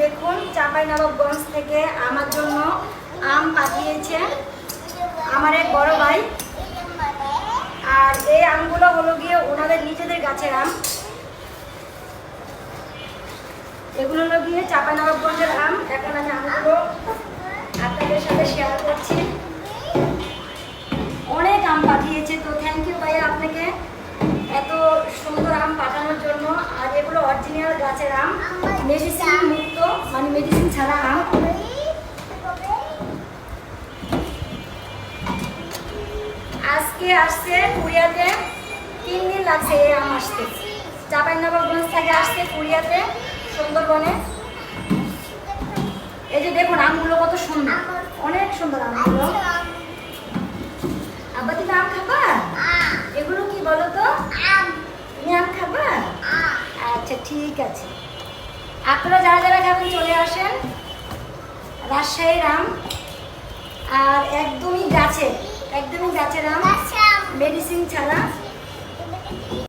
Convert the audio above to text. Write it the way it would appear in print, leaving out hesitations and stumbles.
দেখুন চাঁপাইনবাবগঞ্জ থেকে আমার জন্য আম পাঠিয়েছে আমার এক বড় ভাই। আর এই আমগুলো হলো গিয়ে ওনাদের নিজেদের গাছের আম। এগুলো হলো গিয়ে চাঁপাইনবাবগঞ্জের আম। এখন আমি আমগুলো আপনাদের সাথে শেয়ার করছি। অনেক আম পাঠিয়েছে, তো থ্যাংক ইউ ভাইয়া আপনাকে এত সুন্দর আম পাঠানোর জন্য। আর এগুলো অরিজিনাল গাছের আম, মেডিসিন মুক্ত, মানে মেডিসিন ছাড়া আম। আজকে আসছে কুড়িয়াতে, 3 দিন লাগছে এই আম আসতে। চাঁপাইনবাবগঞ্জ থেকে আসছে কুড়িয়াতে সুন্দরবনে। এই যে দেখুন আমগুলো কত সুন্দর, অনেক সুন্দর আমগুলো। আব্বা তুমি আম খাবা? এগুলো কি বলো তো? তুমি আম খাবা? আচ্ছা ঠিক আছে, আপনারা যারা যারা খাবেন চলে আসেন। রাজশাহীর আম, আর একদমই গাছের আম, মেডিসিন ছাড়া।